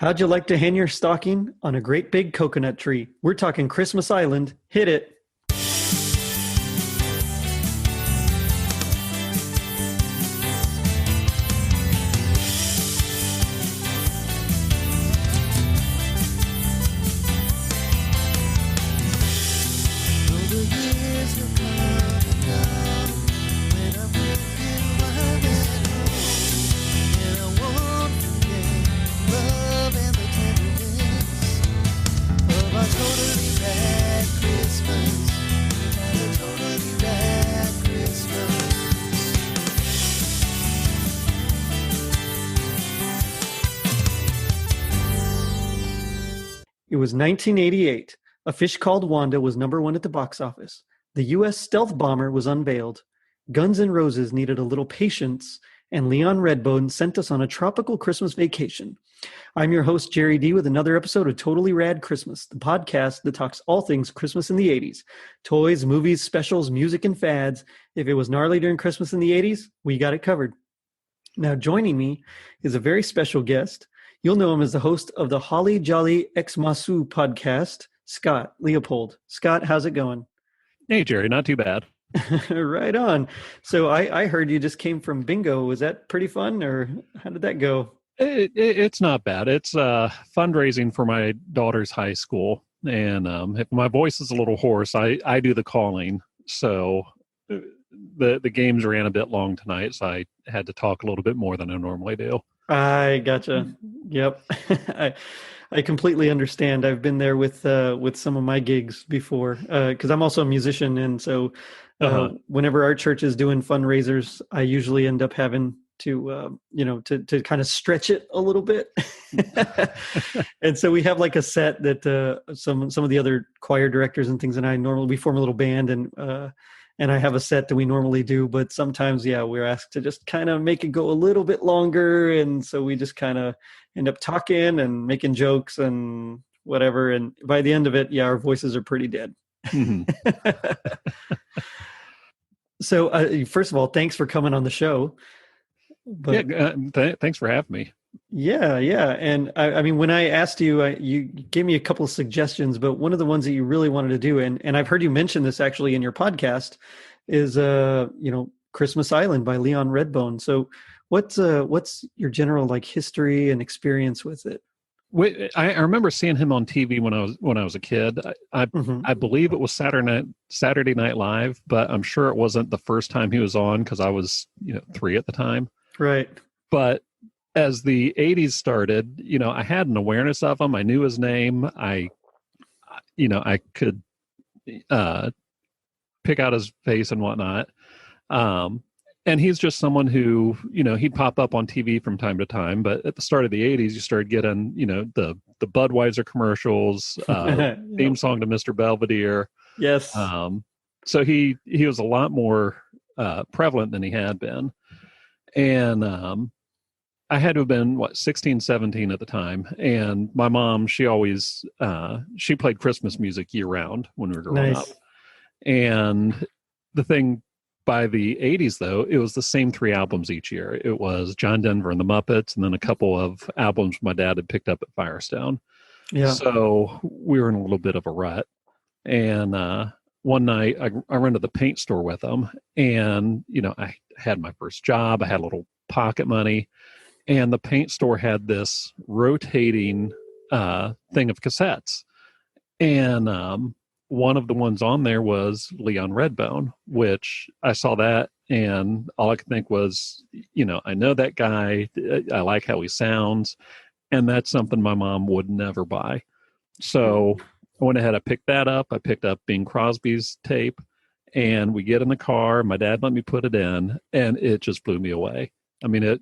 How'd you like to hang your stocking on a great big coconut tree? We're talking Christmas Island. Hit it. It was 1988. A Fish Called Wanda was #1 at the box office. The U.S. stealth bomber was unveiled. Guns N' Roses needed a little patience, and Leon Redbone sent us on a tropical Christmas vacation. I'm your host, Jerry D, with another episode of Totally Rad Christmas, the podcast that talks all things Christmas in the 80s. Toys, movies, specials, music, and fads. If it was gnarly during Christmas in the 80s, we got it covered. Now, joining me is a very special guest. You'll know him as the host of the Holly Jolly Xmasu podcast, Scott Leopold. Scott, how's it going? Hey, Jerry, not too bad. Right on. So I heard you just came from bingo. Was that pretty fun, or how did that go? It's not bad. It's fundraising for my daughter's high school. And if my voice is a little hoarse, I do the calling. So the games ran a bit long tonight, so I had to talk a little bit more than I normally do. I gotcha. Yep. I completely understand. I've been there with some of my gigs before, because I'm also a musician. And so whenever our church is doing fundraisers, I usually end up having to, to kind of stretch it a little bit. And so we have like a set that some of the other choir directors and things, and we form a little band, and I have a set that we normally do, but sometimes, we're asked to just kind of make it go a little bit longer. And so we just kind of end up talking and making jokes and whatever. And by the end of it, our voices are pretty dead. Mm-hmm. So first of all, thanks for coming on the show. Thanks for having me. Yeah. And I mean, when I asked you, you gave me a couple of suggestions, but one of the ones that you really wanted to do, and I've heard you mention this actually in your podcast, is Christmas Island by Leon Redbone. So what's your general history and experience with it? I remember seeing him on TV when I was a kid. I believe it was Saturday Night Live, but I'm sure it wasn't the first time he was on because I was 3 at the time. Right. But as the 80s started, I had an awareness of him. I knew his name. I could pick out his face and whatnot. And he's just someone who, he'd pop up on TV from time to time. But at the start of the 80s, you started getting, the Budweiser commercials, theme song to Mr. Belvedere. Yes. So he was a lot more prevalent than he had been. And I had to have been 16, 17 at the time. And my mom, she always, she played Christmas music year round when we were growing up. And the thing by the 80s though, it was the same 3 albums each year. It was John Denver and the Muppets, and then a couple of albums my dad had picked up at Firestone. Yeah. So we were in a little bit of a rut. And, one night I ran to the paint store with him, and, I had my first job. I had a little pocket money. And the paint store had this rotating thing of cassettes. And one of the ones on there was Leon Redbone, which I saw that, and all I could think was, I know that guy. I like how he sounds. And that's something my mom would never buy. So I went ahead, I picked that up. I picked up Bing Crosby's tape, and we get in the car. My dad let me put it in, and it just blew me away. I mean,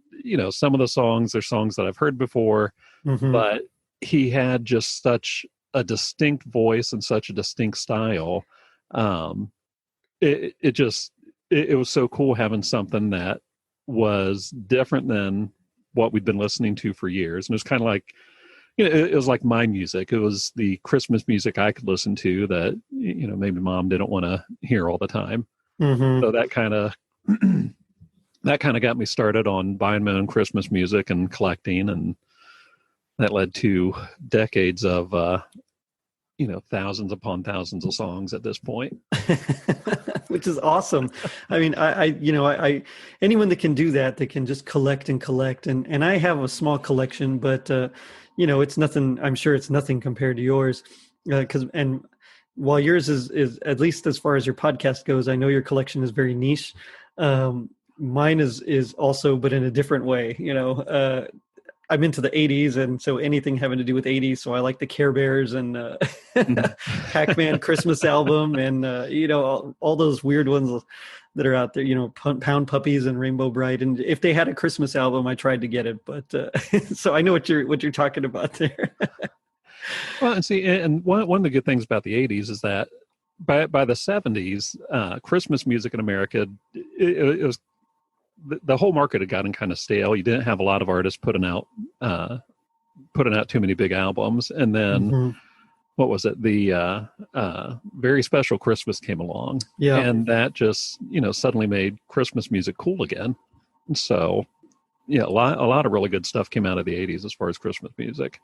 some of the songs are songs that I've heard before, but he had just such a distinct voice and such a distinct style. It was so cool having something that was different than what we'd been listening to for years. And it was kind of like, it was like my music. It was the Christmas music I could listen to that, maybe mom didn't want to hear all the time. So that kind of got me started on buying my own Christmas music and collecting. And that led to decades of thousands upon thousands of songs at this point. Which is awesome. I mean, I anyone that can do that, they can just collect and collect. And I have a small collection, but it's nothing. I'm sure it's nothing compared to yours. And while yours is at least as far as your podcast goes, I know your collection is very niche. Mine is also, but in a different way. I'm into the 80s, and so anything having to do with 80s. So I like the Care Bears and Pac-Man Christmas album, and all those weird ones that are out there. Pound Puppies and Rainbow Bright. And if they had a Christmas album, I tried to get it, but so I know what you're talking about there. Well, and see, and one of the good things about the 80s is that by the 70s, Christmas music in America, it was the whole market had gotten kind of stale. You didn't have a lot of artists putting out too many big albums. And then what was it? The Very Special Christmas came along. Yeah. And that just, suddenly made Christmas music cool again. And so, yeah, a lot of really good stuff came out of the 80s as far as Christmas music.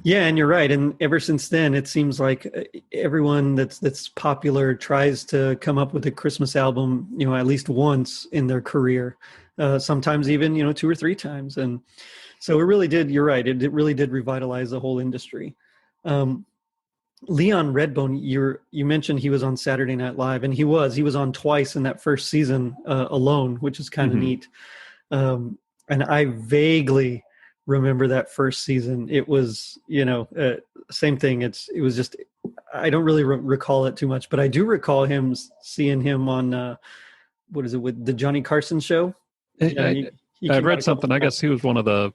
Yeah, and you're right. And ever since then, it seems like everyone that's popular tries to come up with a Christmas album, at least once in their career, sometimes even, 2 or 3 times. And so it really did, you're right, it really did revitalize the whole industry. Leon Redbone, you mentioned he was on Saturday Night Live, and he was on twice in that first season alone, which is kind of neat. And I vaguely remember that first season. It was, same thing. It was just, I don't really recall it too much, but I do recall seeing him on, what is it, with the Johnny Carson show? I've read something. I guess he was one of the,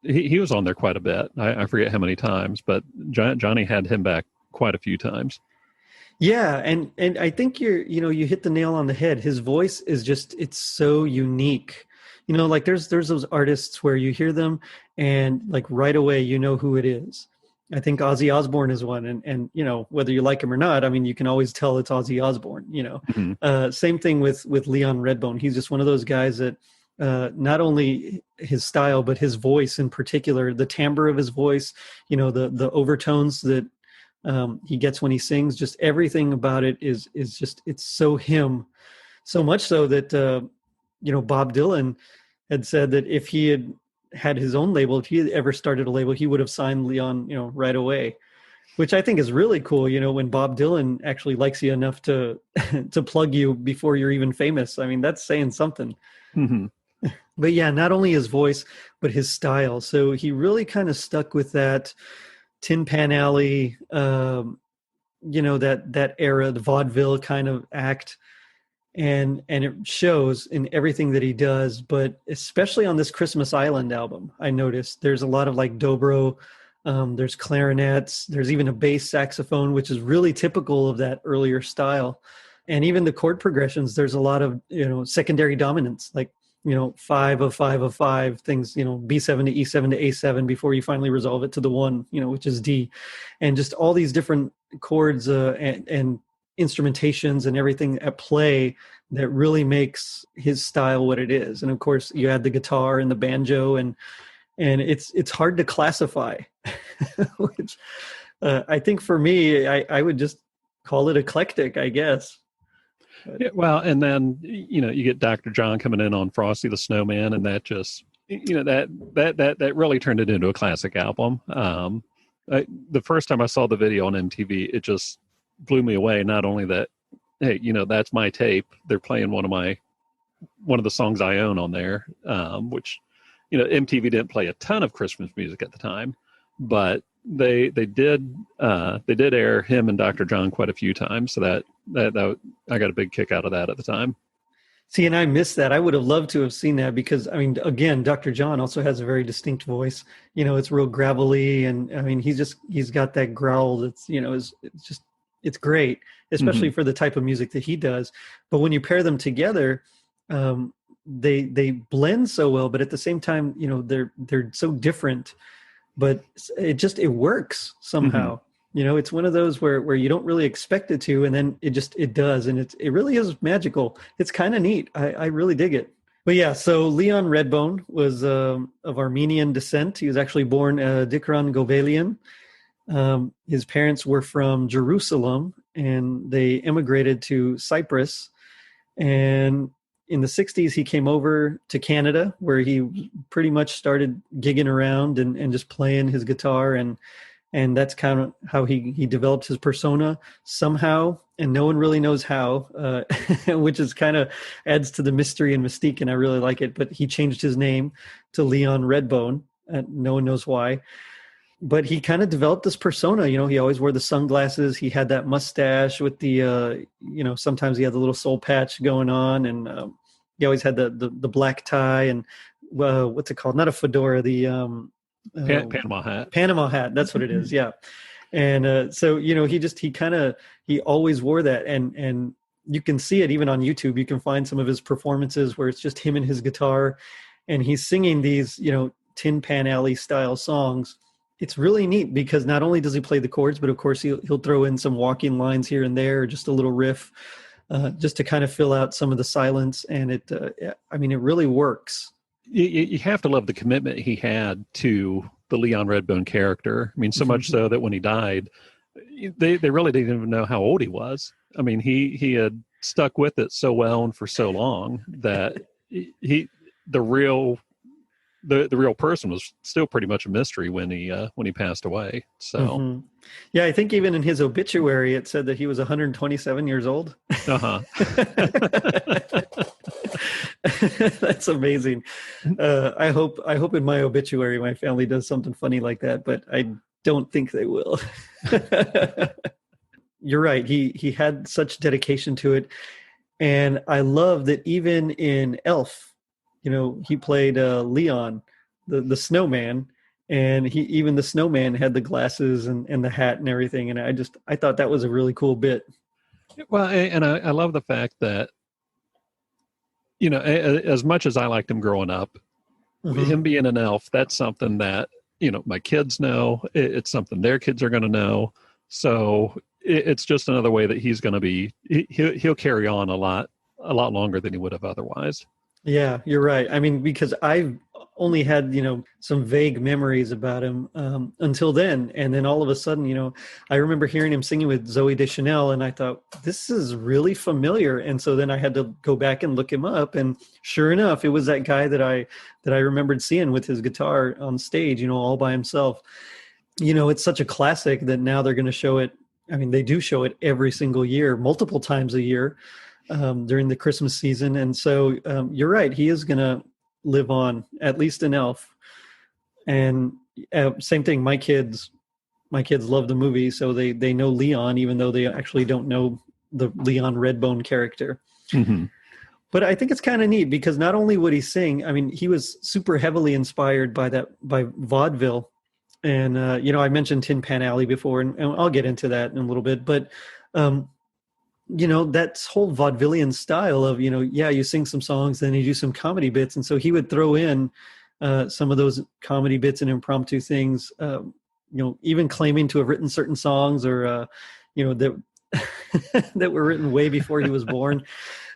he was on there quite a bit. I forget how many times, but Johnny had him back quite a few times. Yeah. And I think you hit the nail on the head. His voice is just, it's so unique. Like there's those artists where you hear them and like right away, who it is. I think Ozzy Osbourne is one. And whether you like him or not, I mean, you can always tell it's Ozzy Osbourne, Same thing with Leon Redbone. He's just one of those guys that not only his style, but his voice in particular, the timbre of his voice, the overtones that he gets when he sings, just everything about it is just, it's so him. So much so that, Bob Dylan had said that if he had his own label, if he had ever started a label, he would have signed Leon, right away, which I think is really cool. When Bob Dylan actually likes you enough to plug you before you're even famous. I mean, that's saying something. But yeah, not only his voice, but his style. So he really kind of stuck with that Tin Pan Alley, that era, the vaudeville kind of act. And it shows in everything that he does, but especially on this Christmas Island album, I noticed there's a lot of like dobro, there's clarinets, there's even a bass saxophone, which is really typical of that earlier style. And even the chord progressions, there's a lot of, secondary dominance, like, 5 of 5 of 5 things, B7 to E7 to A7 before you finally resolve it to the 1, which is D. And just all these different chords and instrumentations and everything at play that really makes his style what it is. And of course you add the guitar and the banjo and it's hard to classify, which I think for me, I would just call it eclectic, I guess. Yeah, well, and then, you get Dr. John coming in on Frosty the Snowman, and that just, that really turned it into a classic album. The first time I saw the video on MTV, it just blew me away. Not only that, hey, that's my tape. They're playing one of the songs I own on there, which, MTV didn't play a ton of Christmas music at the time, but they did air him and Dr. John quite a few times. So that I got a big kick out of that at the time. See, and I missed that. I would have loved to have seen that because, I mean, again, Dr. John also has a very distinct voice. It's real gravelly, and I mean, he's got that growl that's, it's great, especially for the type of music that he does. But when you pair them together, they blend so well, but at the same time, they're so different, but it works somehow. It's one of those where you don't really expect it to, and then it does. And it really is magical. It's kind of neat. I really dig it. But yeah, so Leon Redbone was of Armenian descent. He was actually born Dikran Govelian. His parents were from Jerusalem, and they immigrated to Cyprus. And in the 60s, he came over to Canada, where he pretty much started gigging around and just playing his guitar. And that's kind of how he developed his persona somehow, and no one really knows how, which is kind of adds to the mystery and mystique, and I really like it. But he changed his name to Leon Redbone, and no one knows why. But he kind of developed this persona. He always wore the sunglasses. He had that mustache with the, sometimes he had the little soul patch going on, and he always had the black tie and what's it called? Not a fedora, the Panama hat. Panama hat. That's what it is. Yeah. And so, he always wore that. And you can see it even on YouTube. You can find some of his performances where it's just him and his guitar, and he's singing these, Tin Pan Alley style songs. It's really neat because not only does he play the chords, but of course he'll throw in some walking lines here and there, just a little riff, just to kind of fill out some of the silence. And it really works. You have to love the commitment he had to the Leon Redbone character. I mean, so much so that when he died, they really didn't even know how old he was. I mean, he had stuck with it so well and for so long that the real person was still pretty much a mystery when he passed away. So, yeah, I think even in his obituary it said that he was 127 years old. That's amazing. I hope in my obituary my family does something funny like that, but I don't think they will. You're right. He had such dedication to it, and I love that even in Elf, he played Leon, the snowman, and even the snowman had the glasses and the hat and everything. And I thought that was a really cool bit. Well, and I love the fact that, as much as I liked him growing up, him being an elf, that's something that, my kids know. It's something their kids are going to know. So it's just another way that he's going to be, he'll carry on a lot longer than he would have otherwise. Yeah, you're right. I mean, because I've only had, some vague memories about him until then. And then all of a sudden, I remember hearing him singing with Zooey Deschanel, and I thought, this is really familiar. And so then I had to go back and look him up. And sure enough, it was that guy that I remembered seeing with his guitar on stage, all by himself. It's such a classic that now they're going to show it. I mean, they do show it every single year, multiple times a year. During the Christmas season. And so you're right. He is going to live on, at least in Elf. And same thing. My kids love the movie. So they know Leon, even though they actually don't know the Leon Redbone character. Mm-hmm. But I think it's kind of neat because not only would he sing, I mean, he was super heavily inspired by vaudeville. And, I mentioned Tin Pan Alley before, and I'll get into that in a little bit, but, that whole vaudevillian style of, you sing some songs, then you do some comedy bits. And so he would throw in some of those comedy bits and impromptu things, even claiming to have written certain songs or, that that were written way before he was born.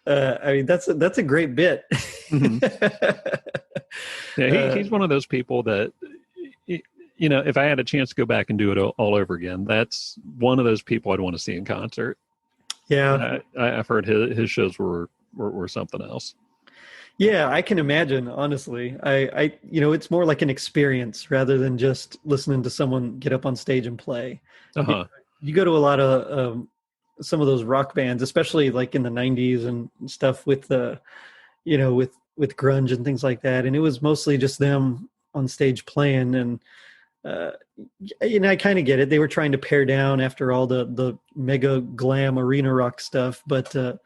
I mean, that's a great bit. Mm-hmm. Yeah, he's one of those people that, if I had a chance to go back and do it all over again, that's one of those people I'd want to see in concert. Yeah, I've heard his shows were something else. Yeah, I can imagine. Honestly, I it's more like an experience rather than just listening to someone get up on stage and play. You go to a lot of some of those rock bands, especially like in the '90s and stuff with the, with grunge and things like that, and it was mostly just them on stage playing and. I kind of get it. They were trying to pare down after all the mega glam arena rock stuff, but it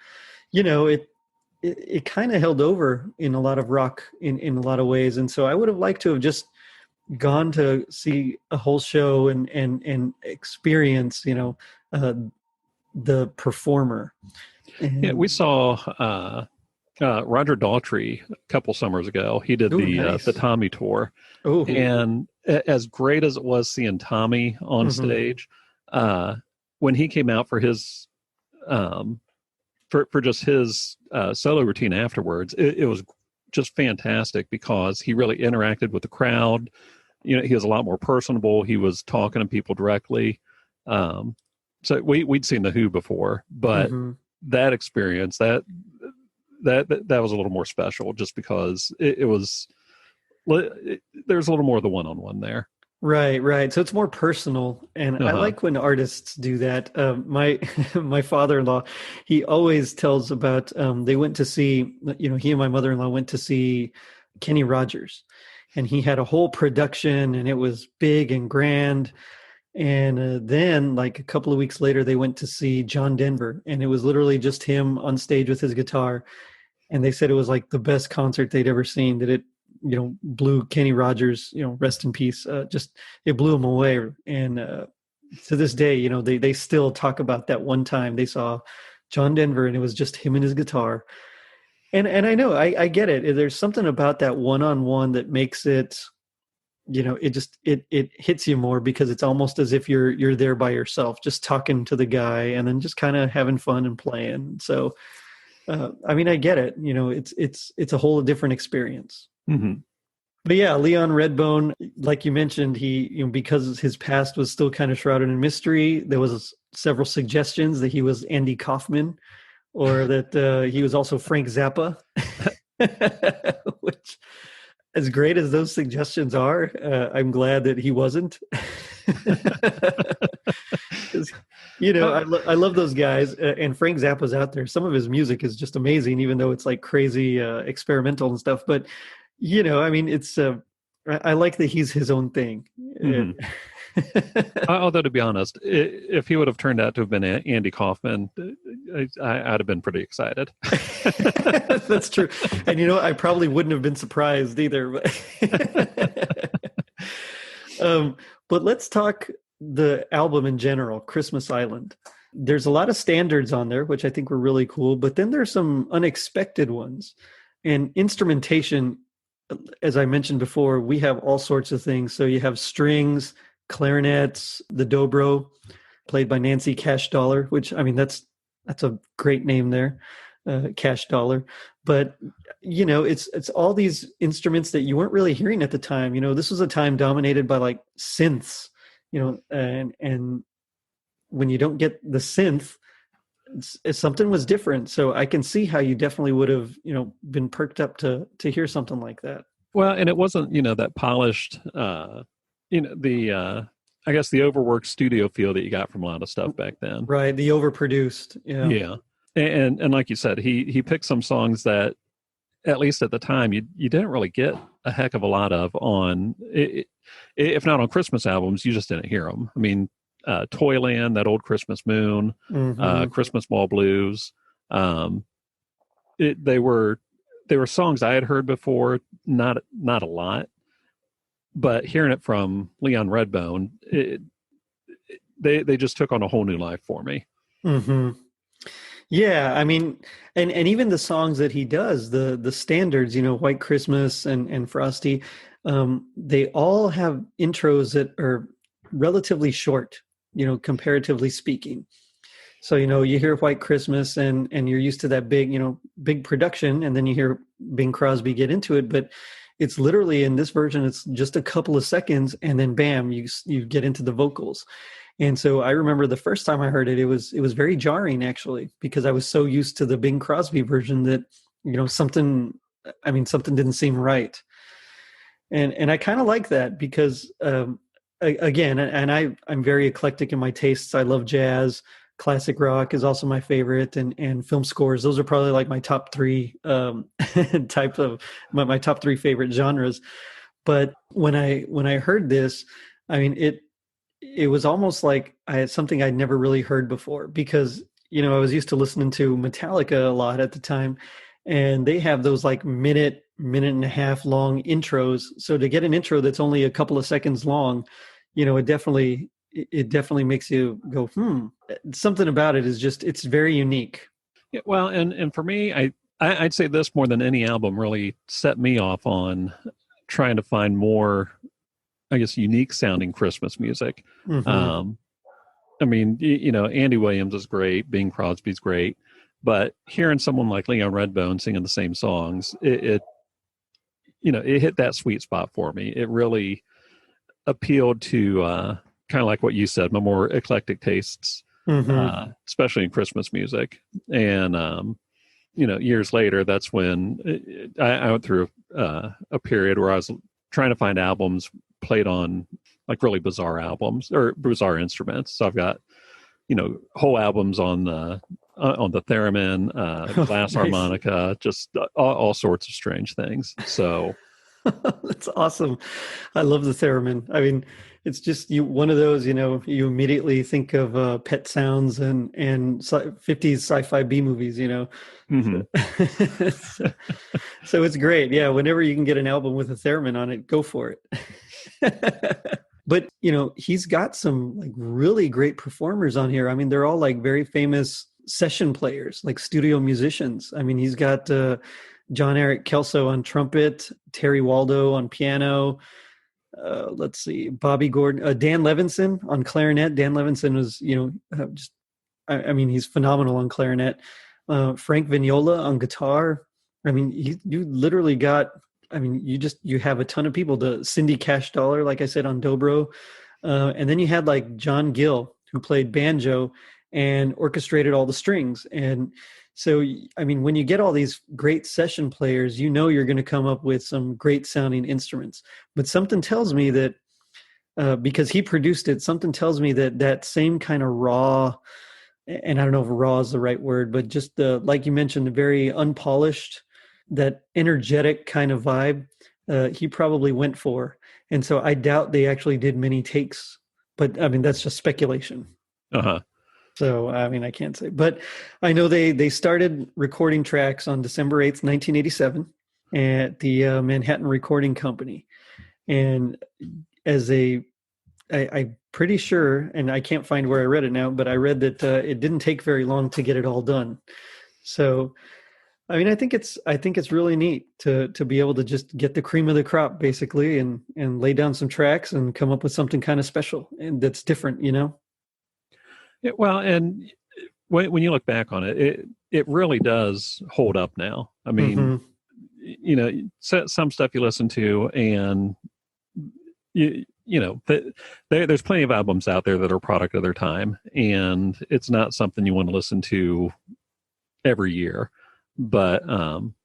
kind of held over in a lot of rock in a lot of ways. And so I would have liked to have just gone to see a whole show and experience, the performer. Yeah, we saw Roger Daltrey a couple summers ago. He did the Tommy tour. Ooh. And as great as it was seeing Tommy on stage, when he came out for his for just his solo routine afterwards, it was just fantastic because he really interacted with the crowd. He was a lot more personable. He was talking to people directly. So we'd seen the Who before, but that experience, that was a little more special, just because there's a little more of the one-on-one there. Right. So it's more personal, and I like when artists do that. My father-in-law, he always tells about they went to see, he and my mother-in-law went to see Kenny Rogers, and he had a whole production, and it was big and grand. And then, like a couple of weeks later, they went to see John Denver, and it was literally just him on stage with his guitar. And they said it was like the best concert they'd ever seen. That it, blew Kenny Rogers, rest in peace. It blew him away. And to this day, they still talk about that one time they saw John Denver, and it was just him and his guitar. And I know, I get it. There's something about that one-on-one that makes it, it hits you more, because it's almost as if you're there by yourself, just talking to the guy and then just kind of having fun and playing. So, I get it. It's a whole different experience. But yeah, Leon Redbone, like you mentioned, he, because his past was still kind of shrouded in mystery, there was several suggestions that he was Andy Kaufman, or that he was also Frank Zappa, which, as great as those suggestions are, I'm glad that he wasn't. I love those guys, and Frank Zappa's out there. Some of his music is just amazing, even though it's like crazy experimental and stuff. But it's I like that he's his own thing. Although, to be honest, if he would have turned out to have been Andy Kaufman, I'd have been pretty excited. That's true. And I probably wouldn't have been surprised either. But let's talk the album in general, Christmas Island. There's a lot of standards on there, which I think were really cool, but then there's some unexpected ones. And instrumentation, as I mentioned before, we have all sorts of things. So you have strings, clarinets, the dobro, played by Nancy Cash Dollar, which, that's a great name there, Cash Dollar. But it's all these instruments that you weren't really hearing at the time. This was a time dominated by like synths, and when you don't get the synth, something was different. So I can see how you definitely would have, been perked up to hear something like that. Well, and it wasn't, that polished, I guess the overworked studio feel that you got from a lot of stuff back then. Right. The overproduced. Yeah. Yeah. And like you said, he picked some songs that, at least at the time, you didn't really get a heck of a lot of on, if not on Christmas albums, you just didn't hear them. Toyland, that old Christmas Moon, Christmas Ball Blues. They were songs I had heard before, not a lot, but hearing it from Leon Redbone, they just took on a whole new life for me. Yeah, and even the songs that he does, the standards, White Christmas and Frosty, they all have intros that are relatively short, comparatively speaking. So, you hear White Christmas and you're used to that big production, and then you hear Bing Crosby get into it, but it's literally, in this version, it's just a couple of seconds, and then bam, you get into the vocals. And so I remember the first time I heard it, it was very jarring, actually, because I was so used to the Bing Crosby version that, something didn't seem right. And I kind of like that, because again, and I'm very eclectic in my tastes. I love jazz. Classic rock is also my favorite, and film scores. Those are probably like my top three type of my top three favorite genres. But when I heard this, it was almost like I had something I'd never really heard before, because I was used to listening to Metallica a lot at the time, and they have those like minute and a half long intros. So to get an intro that's only a couple of seconds long, it definitely makes you go, something about it is just, it's very unique. Yeah, well, and for me, I'd say this more than any album really set me off on trying to find more, I guess, unique sounding Christmas music. Andy Williams is great, Bing Crosby's great, but hearing someone like Leon Redbone singing the same songs, it it hit that sweet spot for me. It really appealed to kind of like what you said, my more eclectic tastes, especially in Christmas music. And years later, that's when I went through a period where I was trying to find albums played on like really bizarre albums or bizarre instruments. So I've got whole albums on the theremin, glass harmonica, just all sorts of strange things. So that's awesome. I love the theremin. I mean, it's just one of those, you immediately think of Pet Sounds and 50s sci-fi B movies, So it's great. Yeah, whenever you can get an album with a theremin on it, go for it. But, he's got some like really great performers on here. I mean, they're all like very famous session players, like studio musicians. I mean, he's got John Eric Kelso on trumpet, Terry Waldo on piano. Let's see, Bobby Gordon, Dan Levinson on clarinet. Dan Levinson was, he's phenomenal on clarinet. Frank Vignola on guitar. I mean, you literally got, you have a ton of people. The Cindy Cash Dollar, like I said, on dobro. And then you had like John Gill, who played banjo and orchestrated all the strings. And so, when you get all these great session players, you're going to come up with some great sounding instruments. But something tells me that, because he produced it, something tells me that same kind of raw, and I don't know if raw is the right word, but just like you mentioned, the very unpolished, that energetic kind of vibe, he probably went for. And so I doubt they actually did many takes, but that's just speculation. So, I can't say, but I know they started recording tracks on December 8th, 1987 at the Manhattan Recording Company. And I'm pretty sure, and I can't find where I read it now, but I read that it didn't take very long to get it all done. So, I think it's really neat to be able to just get the cream of the crop basically and lay down some tracks and come up with something kind of special and that's different, Yeah, well, and when you look back on it, it really does hold up now. I mean, some stuff you listen to, and there's plenty of albums out there that are a product of their time, and it's not something you want to listen to every year, but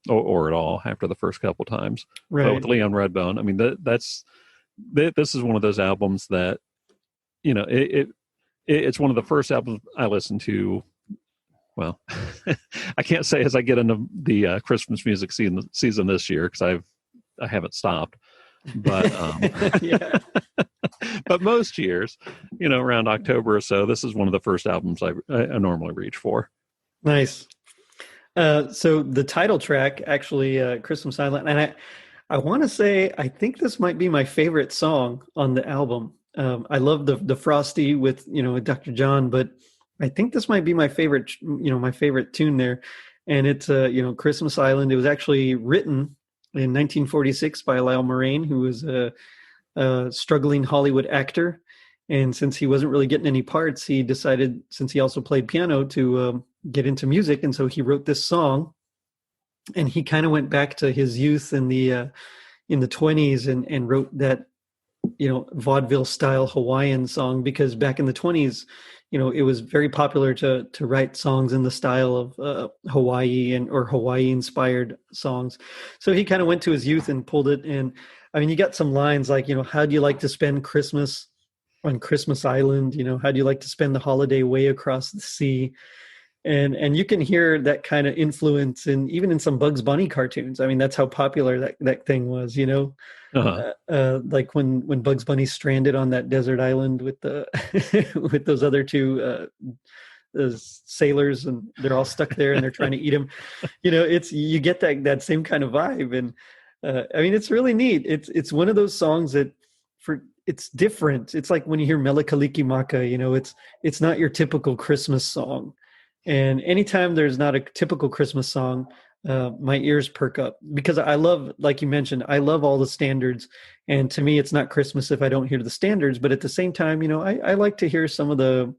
or at all after the first couple times. Right. But with Leon Redbone, this is one of those albums that it's one of the first albums I listened to. Well, I can't say as I get into the Christmas music season this year because I haven't stopped. But but most years, around October or so, this is one of the first albums I normally reach for. Nice. So the title track, actually, Christmas Island, and I want to say I think this might be my favorite song on the album. I love the Frosty with Dr. John, but I think this might be my favorite tune there, and it's Christmas Island. It was actually written in 1946 by Lyle Moraine, who was a struggling Hollywood actor, and since he wasn't really getting any parts, he decided, since he also played piano, to get into music, and so he wrote this song, and he kind of went back to his youth in the 20s and wrote that vaudeville style Hawaiian song, because back in the 20s, it was very popular to write songs in the style of Hawaii or Hawaii inspired songs. So he kind of went to his youth and pulled it. And you got some lines like, how do you like to spend Christmas on Christmas Island? How do you like to spend the holiday way across the sea? And you can hear that kind of influence even in some Bugs Bunny cartoons. That's how popular that thing was, like when Bugs Bunny's stranded on that desert island with the with those other two sailors, and they're all stuck there and they're trying to eat him. You get that same kind of vibe, and it's really neat. It's one of those songs that it's different. It's like when you hear Mele Kalikimaka, it's not your typical Christmas song. And anytime there's not a typical Christmas song, my ears perk up, because I love, like you mentioned, I love all the standards. And to me, it's not Christmas if I don't hear the standards. But at the same time, I like to hear some of the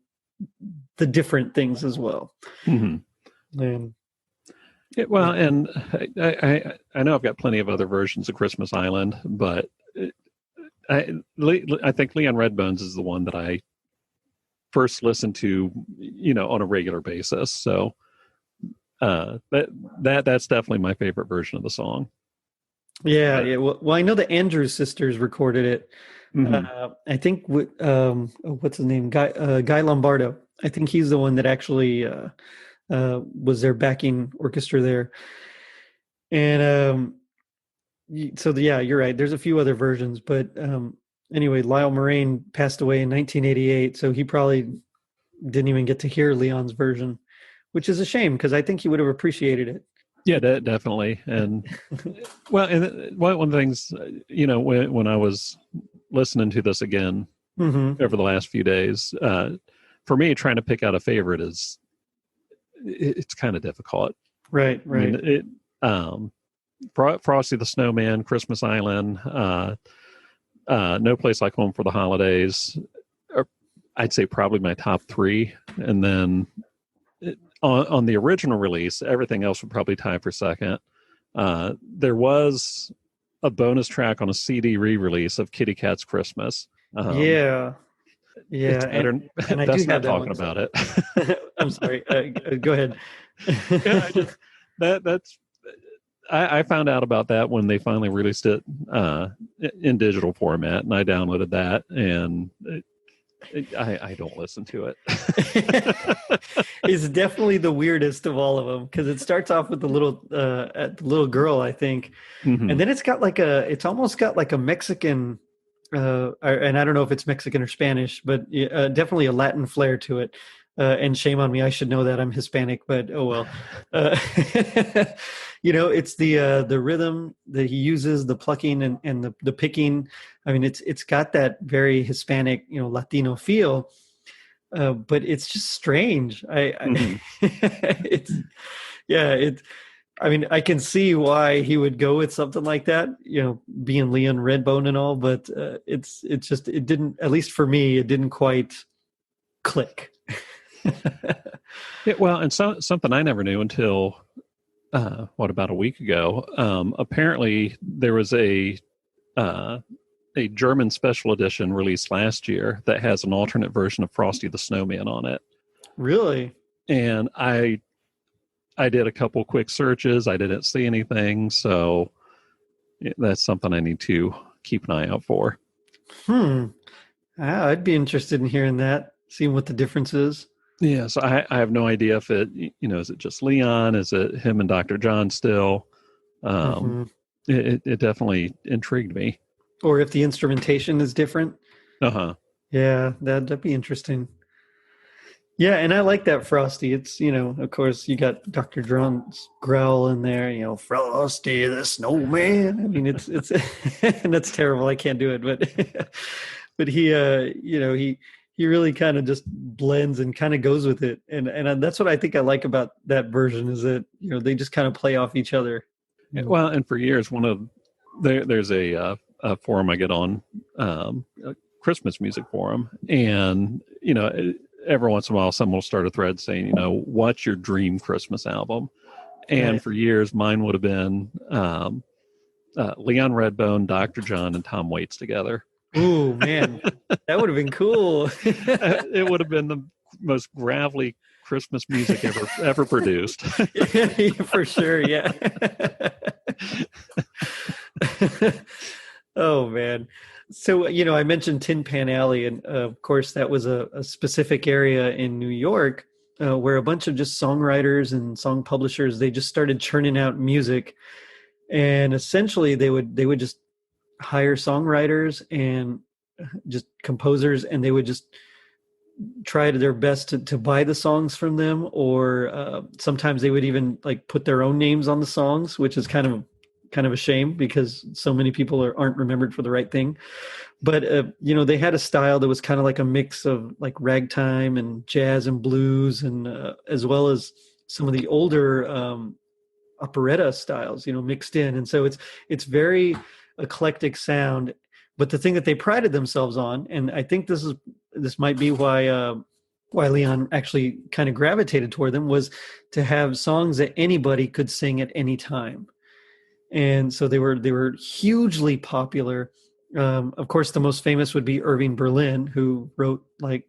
different things as well. Mm-hmm. Well, and I know I've got plenty of other versions of Christmas Island, but I think Leon Redbones is the one that I first listened to, on a regular basis. So that's definitely my favorite version of the song. Yeah, But, yeah. Well, I know the Andrews sisters recorded it. mm-hmm. I think what's his name? Guy Lombardo. I think he's the one that actually was their backing orchestra there. And yeah, you're right. There's a few other versions, but anyway, Lyle Moraine passed away in 1988, so he probably didn't even get to hear Leon's version, which is a shame because I think he would have appreciated it. Yeah, definitely. And well, and one of the things, when I was listening to this again Mm-hmm. over the last few days, for me, trying to pick out a favorite it's kind of difficult. Right, I mean, right. Frosty the Snowman, Christmas Island, No Place Like Home for the Holidays, I'd say probably my top three. And then on the original release, everything else would probably tie for second. There was a bonus track on a CD re-release of Kitty Cat's Christmas. Yeah, It's yeah, better, and I do best have not that talking one. about it. I'm sorry. Go ahead. Yeah, that's I found out about that when they finally released it in digital format, and I downloaded that, and I don't listen to it. It's definitely the weirdest of all of them because it starts off with the little girl, I think, Mm-hmm. and then it's almost got like a Mexican, and I don't know if it's Mexican or Spanish, but definitely a Latin flair to it. And shame on me, I should know that I'm Hispanic, but oh well. Uh, it's the rhythm that he uses, the plucking and the picking. I mean, it's got that very Hispanic, Latino feel, but it's just strange. Mm-hmm. It's yeah, I mean, I can see why he would go with something like that, being Leon Redbone and all, but it didn't, at least for me, it didn't quite click. Yeah, well, and something I never knew until about a week ago. Apparently, there was a German special edition released last year that has an alternate version of Frosty the Snowman on it. Really? And I did a couple quick searches. I didn't see anything, so that's something I need to keep an eye out for. I'd be interested in hearing that, seeing what the difference is. Yeah, so I have no idea if is it just Leon? Is it him and Dr. John still? Um, Mm-hmm. it definitely intrigued me. Or if the instrumentation is different. Uh-huh. Yeah, that'd be interesting. Yeah, and I like that Frosty. It's, of course, you got Dr. John's growl in there, Frosty the Snowman. I mean, it's and that's terrible. I can't do it, but but he really kind of just blends and kind of goes with it. And that's what I think I like about that version is that, they just kind of play off each other. Well, and for years, there's a forum I get on, a Christmas music forum, and every once in a while someone will start a thread saying, what's your dream Christmas album? And Right. for years, mine would have been Leon Redbone, Dr. John, and Tom Waits together. Ooh, man, that would have been cool. It would have been the most gravelly Christmas music ever produced. For sure, yeah. Oh man. So, I mentioned Tin Pan Alley, and of course, that was a specific area in New York where a bunch of just songwriters and song publishers, they just started churning out music, and essentially they would just hire songwriters and just composers, and they would just try their best to buy the songs from them, or sometimes they would even like put their own names on the songs, which is kind of a shame because so many people aren't remembered for the right thing. But they had a style that was kind of like a mix of like ragtime and jazz and blues, and as well as some of the older operetta styles, mixed in. And so it's very eclectic sound. But the thing that they prided themselves on, and I think this might be why why Leon actually kind of gravitated toward them was to have songs that anybody could sing at any time. And so they were hugely popular. Of course, the most famous would be Irving Berlin, who wrote like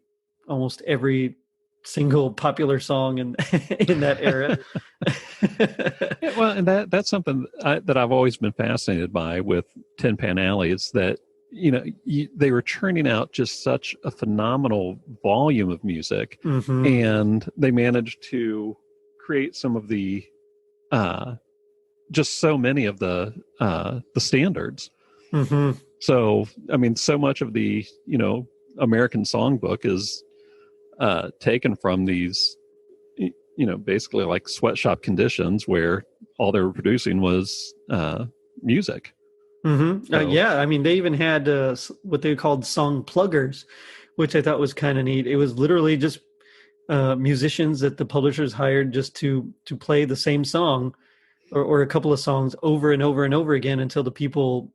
almost every single popular song in in that era. Yeah, well, and that's something that I've always been fascinated by with Tin Pan Alley is that they were churning out just such a phenomenal volume of music, Mm-hmm. and they managed to create some of the just so many of the standards. Mm-hmm. So I mean, so much of the American songbook is taken from these basically like sweatshop conditions where all they were producing was music. Mm-hmm. So, Yeah, I mean, they even had what they called song pluggers, which I thought was kind of neat. It was literally just musicians that the publishers hired just to play the same song or a couple of songs over and over and over again until the people,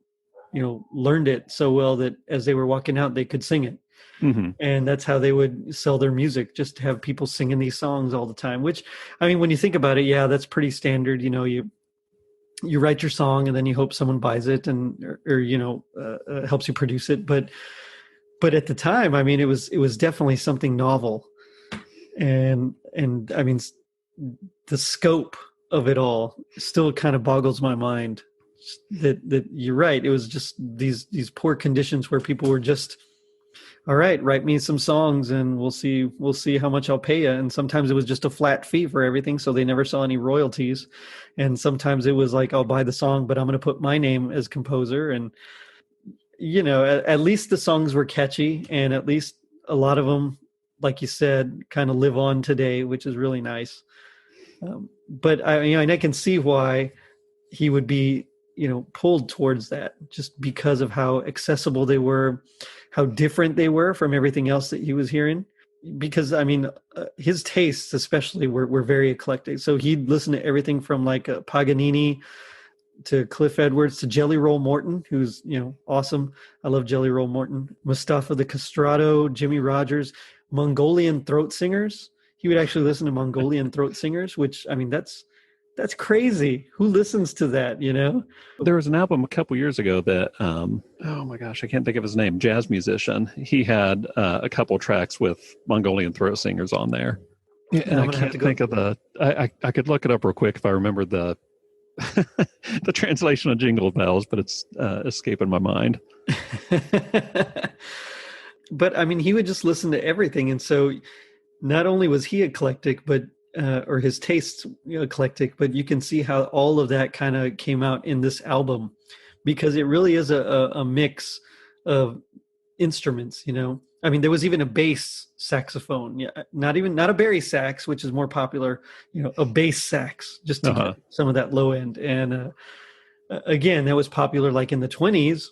learned it so well that as they were walking out, they could sing it. mm-hmm. And that's how they would sell their music, just to have people singing these songs all the time. Which, I mean, when you think about it, yeah, that's pretty standard. You write your song and then you hope someone buys it and or helps you produce it. But at the time, I mean, it was definitely something novel, and I mean, the scope of it all still kind of boggles my mind. That you're right. It was just these poor conditions where people were just, all right, write me some songs and we'll see how much I'll pay you. And sometimes it was just a flat fee for everything, so they never saw any royalties. And sometimes it was like, I'll buy the song, but I'm going to put my name as composer. And at least the songs were catchy, and at least a lot of them, like you said, kind of live on today, which is really nice. But I can see why he would be pulled towards that, just because of how accessible they were, how different they were from everything else that he was hearing. Because I mean, his tastes especially were very eclectic. So he'd listen to everything from like Paganini to Cliff Edwards to Jelly Roll Morton, who's awesome. I love Jelly Roll Morton. Mustafa the Castrato, Jimmy Rogers, Mongolian throat singers. He would actually listen to Mongolian throat singers, which, I mean, that's crazy. Who listens to that, There was an album a couple years ago that oh my gosh, I can't think of his name, jazz musician. He had a couple tracks with Mongolian throat singers on there. Yeah, and I can't think of I could look it up real quick if I remember the the translation of Jingle Bells, but it's escaping my mind. But I mean, he would just listen to everything, and so not only was he eclectic, but or his tastes eclectic, but you can see how all of that kind of came out in this album, because it really is a mix of instruments. I mean, there was even a bass saxophone. Yeah, not a bari sax, which is more popular. A bass sax, just to get some of that low end. And again, that was popular like in the 20s,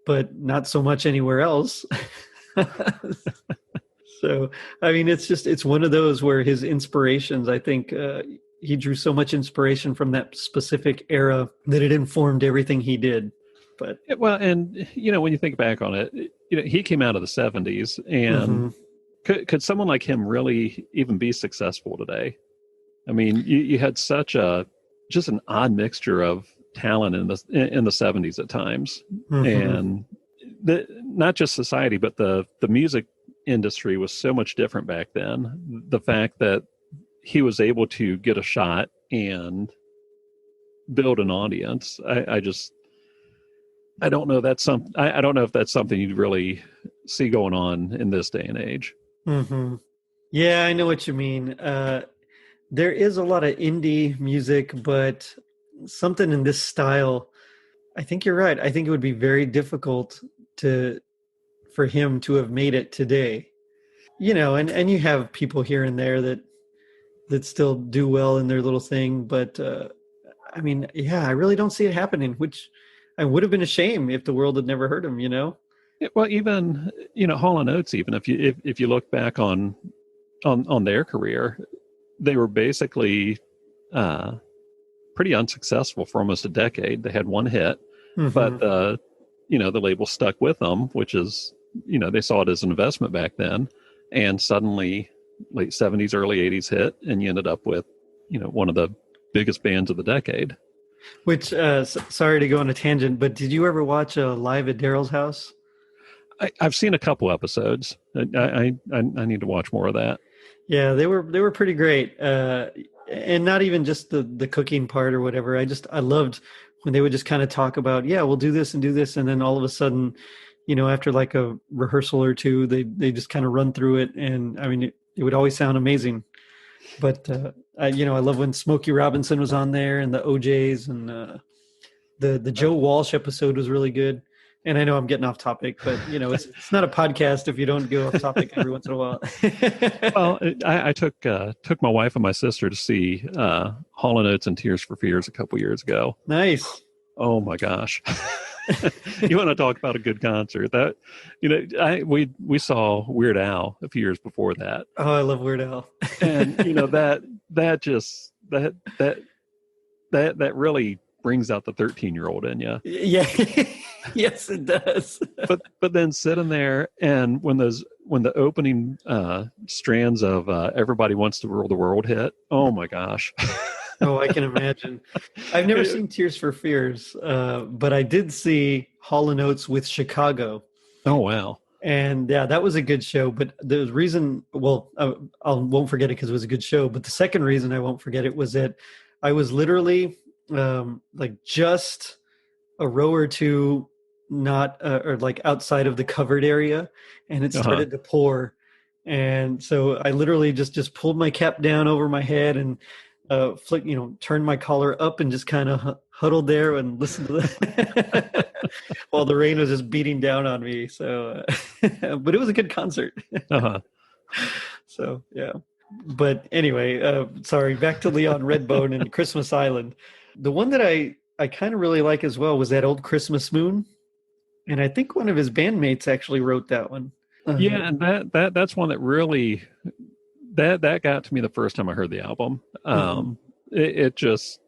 but not so much anywhere else. So, I mean, it's one of those where his inspirations, I think he drew so much inspiration from that specific era that it informed everything he did. But well, and when you think back on it, he came out of the 70s, and could someone like him really even be successful today? I mean, you had such just an odd mixture of talent in the 70s at times, and not just society, but the music industry was so much different back then. The fact that he was able to get a shot and build an audience, I don't know. I don't know if that's something you'd really see going on in this day and age. Mm-hmm. Yeah, I know what you mean. There is a lot of indie music, but something in this style, I think you're right. I think it would be very difficult for him to have made it today. And you have people here and there that still do well in their little thing, but I mean, yeah, I really don't see it happening, which I would have been a shame if the world had never heard him, Yeah, well, even Hall and Oates, even if you look back on their career, they were basically pretty unsuccessful for almost a decade. They had one hit, but the label stuck with them, which is they saw it as an investment back then, and suddenly late 70s, early 80s hit, and you ended up with, one of the biggest bands of the decade. Which, sorry to go on a tangent, but did you ever watch Live at Daryl's House? I've seen a couple episodes. I need to watch more of that. Yeah, they were pretty great, and not even just the cooking part or whatever. I loved when they would just kind of talk about, yeah, we'll do this and do this, and then all of a sudden, after like a rehearsal or two, they just kind of run through it, and I mean, it would always sound amazing. But I love when Smokey Robinson was on there, and the OJs, and the Joe Walsh episode was really good. And I know I'm getting off topic, but it's not a podcast if you don't go off topic every once in a while. Well, I took my wife and my sister to see Hall & Oates and Tears for Fears a couple years ago. Nice. Oh my gosh. You want to talk about a good concert? That we saw Weird Al a few years before that. Oh, I love Weird Al. And that really brings out the 13-year-old in you. Yeah. Yes, it does. but then sitting there, and when the opening strands of Everybody Wants to Rule the World hit, oh my gosh. Oh, I can imagine. I've never seen Tears for Fears, but I did see Hall & Oates with Chicago. Oh, wow. And yeah, that was a good show. But the reason, well, I won't forget it because it was a good show. But the second reason I won't forget it was that I was literally like just a row or two, not or like outside of the covered area, and it started to pour. And so I literally just pulled my cap down over my head and turned my collar up and just kind of huddled there and listened to that while the rain was just beating down on me. So, but it was a good concert. So, yeah. But anyway, sorry, back to Leon Redbone and Christmas Island. The one that I kind of really like as well was that Old Christmas Moon. And I think one of his bandmates actually wrote that one. Yeah, and that's one that really that got to me the first time I heard the album. It just,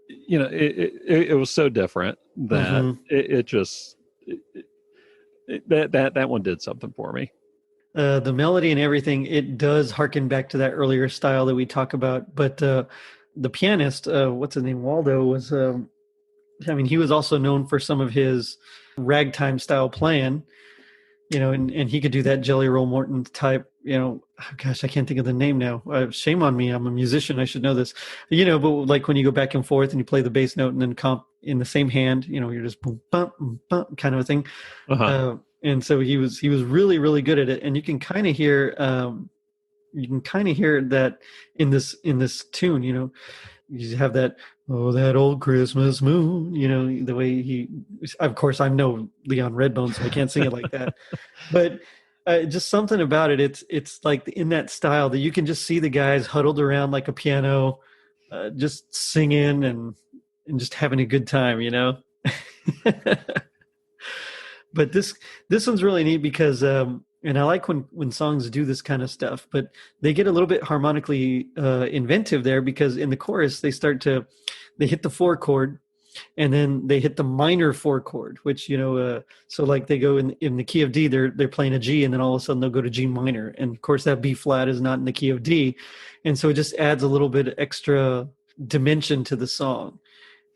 it was so different that that one did something for me. The melody and everything, it does harken back to that earlier style that we talk about. But the pianist, what's his name, Waldo, was, he was also known for some of his ragtime style playing, and he could do that Jelly Roll Morton type, gosh, I can't think of the name now. Shame on me. I'm a musician. I should know this, but like when you go back and forth and you play the bass note and then comp in the same hand, you're just boom, bum, bum, kind of a thing. And so he was really, really good at it. And you can kind of hear that in this tune, you have that, oh, that old Christmas moon, the way he, of course, I'm no Leon Redbone, so I can't sing it like that. But just something about it. It's like in that style that you can just see the guys huddled around like a piano, just singing and just having a good time, But this one's really neat because, and I like when songs do this kind of stuff, but they get a little bit harmonically inventive there, because in the chorus they hit the 4 chord, and then they hit the minor 4 chord, which so like they go in the key of D, they're playing a G, and then all of a sudden they'll go to G minor, and of course that B flat is not in the key of D, and so it just adds a little bit extra dimension to the song.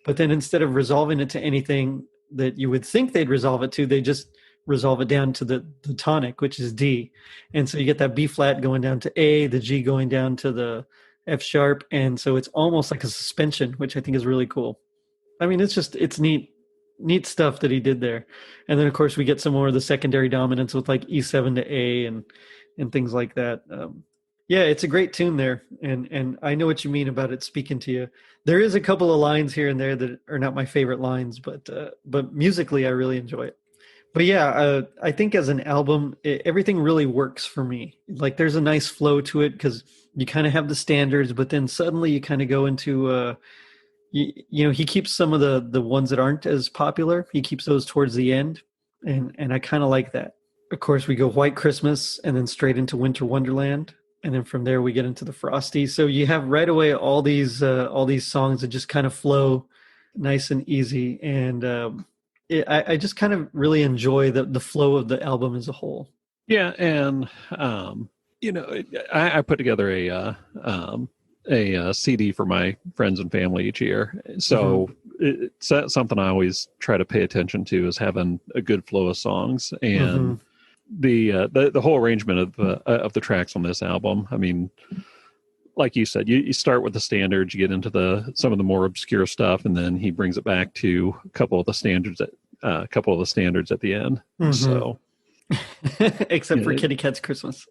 But then instead of resolving it to anything that you would think they'd resolve it to, they just resolve it down to the tonic, which is D. And so you get that B flat going down to A, the G going down to the F sharp. And so it's almost like a suspension, which I think is really cool. I mean, it's neat stuff that he did there. And then of course we get some more of the secondary dominance with like E7 to A and things like that. Yeah, it's a great tune there. And I know what you mean about it speaking to you. There is a couple of lines here and there that are not my favorite lines, but musically I really enjoy it. But yeah, I think as an album, everything really works for me. Like there's a nice flow to it because you kind of have the standards, but then suddenly you kind of go into, he keeps some of the ones that aren't as popular. He keeps those towards the end. And I kind of like that. Of course, we go White Christmas and then straight into Winter Wonderland. And then from there we get into the Frosty. So you have right away all these songs that just kind of flow nice and easy. And I just kind of really enjoy the flow of the album as a whole. Yeah, and I put together a CD for my friends and family each year. So it's something I always try to pay attention to, is having a good flow of songs, and the whole arrangement of the tracks on this album. I mean, like you said, you start with the standards, you get into some of the more obscure stuff, and then he brings it back to a couple of the standards at the end. So, except for Kitty Cat's Christmas.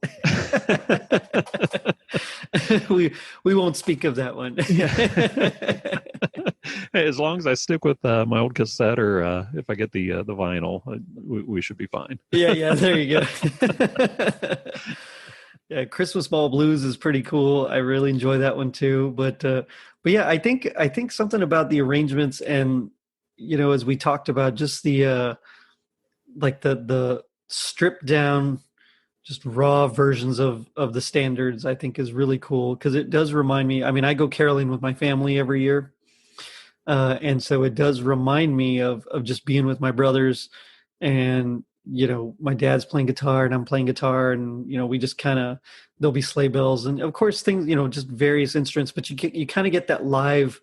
we won't speak of that one. Hey, as long as I stick with my old cassette, or if I get the vinyl, we should be fine. Yeah, there you go. Yeah, Christmas Ball Blues is pretty cool. I really enjoy that one too. But yeah, I think something about the arrangements, and as we talked about, just the like the stripped down, just raw versions of the standards, I think is really cool, because it does remind me. I mean, I go caroling with my family every year, and so it does remind me of just being with my brothers, and my dad's playing guitar and I'm playing guitar, and we just kind of, there'll be sleigh bells and of course things, just various instruments, but you kind of get that live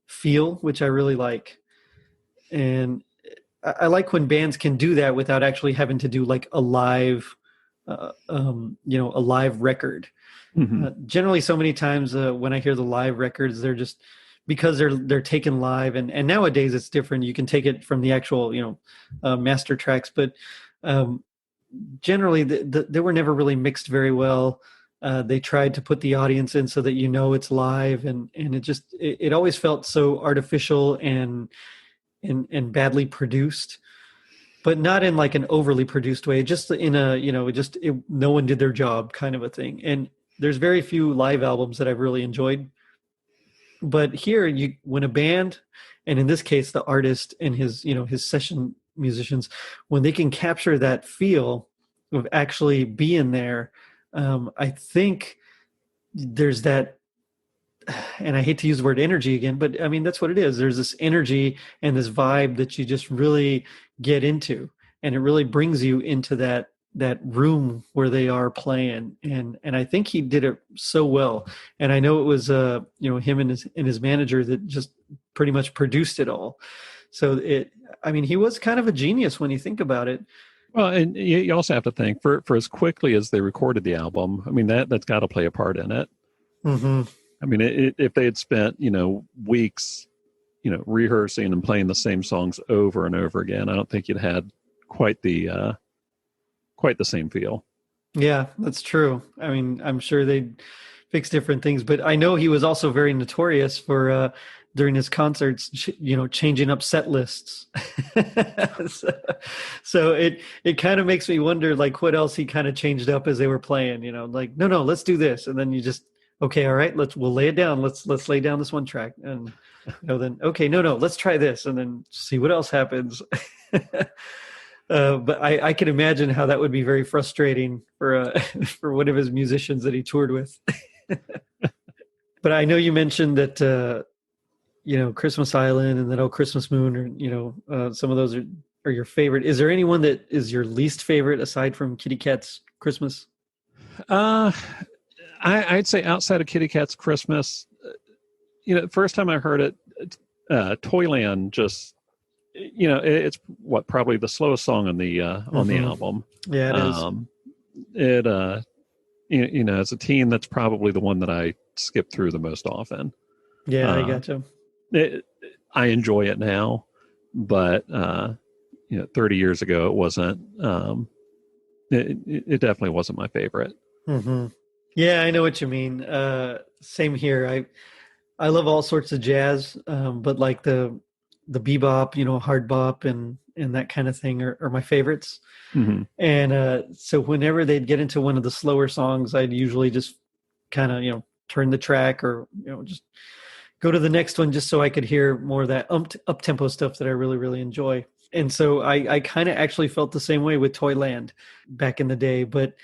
feel, which I really like. And I like when bands can do that without actually having to do like a live a live record. Generally, so many times when I hear the live records, they're just, because they're taken live, and nowadays it's different. You can take it from the actual master tracks, but generally they were never really mixed very well. They tried to put the audience in so that it's live, and it always felt so artificial and badly produced, but not in like an overly produced way, just in a no one did their job kind of a thing. And there's very few live albums that I've really enjoyed. But here, when a band, and in this case, the artist and his session musicians, when they can capture that feel of actually being there, I think there's that, and I hate to use the word energy again, but I mean, that's what it is. There's this energy and this vibe that you just really get into, and it really brings you into that room where they are playing, and I think he did it so well. And I know it was him and his manager that just pretty much produced it all. So he was kind of a genius when you think about it. Well, and you also have to think, for as quickly as they recorded the album, I mean, that's got to play a part in it. I mean, if they had spent weeks rehearsing and playing the same songs over and over again, I don't think you'd had quite the same feel. Yeah, that's true. I mean, I'm sure they'd fix different things, but I know he was also very notorious for during his concerts, changing up set lists. so it kind of makes me wonder, like, what else he kind of changed up as they were playing. Like, no, let's do this, and then you just, okay, all right, we'll lay it down. Let's lay down this one track, and then okay, no, let's try this, and then see what else happens. But I can imagine how that would be very frustrating for for one of his musicians that he toured with. But I know you mentioned that Christmas Island and that Oh Christmas Moon, or some of those are your favorite. Is there anyone that is your least favorite aside from Kitty Cat's Christmas? I'd say outside of Kitty Cat's Christmas, the first time I heard it, Toyland just. It's probably the slowest song on the album. Yeah, it is. As a teen, that's probably the one that I skip through the most often. Yeah, I gotcha. I enjoy it now, but 30 years ago, it wasn't. It definitely wasn't my favorite. Yeah, I know what you mean. Same here. I love all sorts of jazz, but like the bebop, hard bop and that kind of thing are my favorites. And so whenever they'd get into one of the slower songs, I'd usually just kind of, turn the track, or, just go to the next one just so I could hear more of that up-tempo stuff that I really, really enjoy. And so I kind of actually felt the same way with Toyland back in the day, but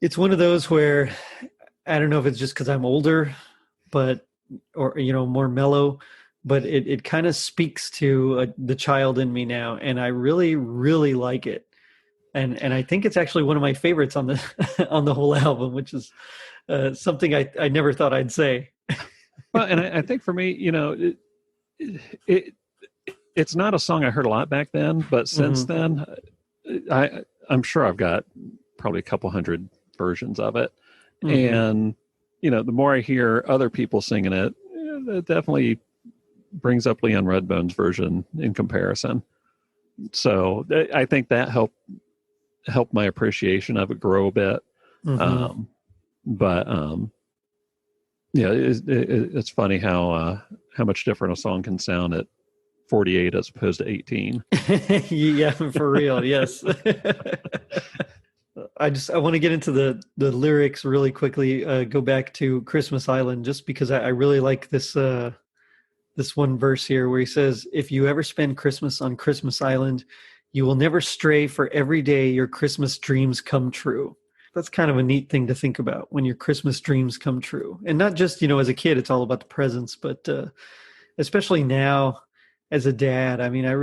it's one of those where I don't know if it's just because I'm older, or more mellow, but it kind of speaks to the child in me now, and I really, really like it. and I think it's actually one of my favorites on the on the whole album, which is something I never thought I'd say. Well, and I think for me, it it's not a song I heard a lot back then, but since then, I'm sure I've got probably a couple hundred versions of it. And, the more I hear other people singing it, it definitely brings up Leon Redbone's version in comparison. So I think that helped my appreciation of it grow a bit. It's funny how much different a song can sound at 48 as opposed to 18. Yeah, for real. Yes. I want to get into the lyrics really quickly. Go back to Christmas Island, just because I really like this this one verse here where he says, "If you ever spend Christmas on Christmas Island, you will never stray, for every day your Christmas dreams come true." That's kind of a neat thing to think about, when your Christmas dreams come true. And not just, as a kid, it's all about the presents, but especially now as a dad. I mean, I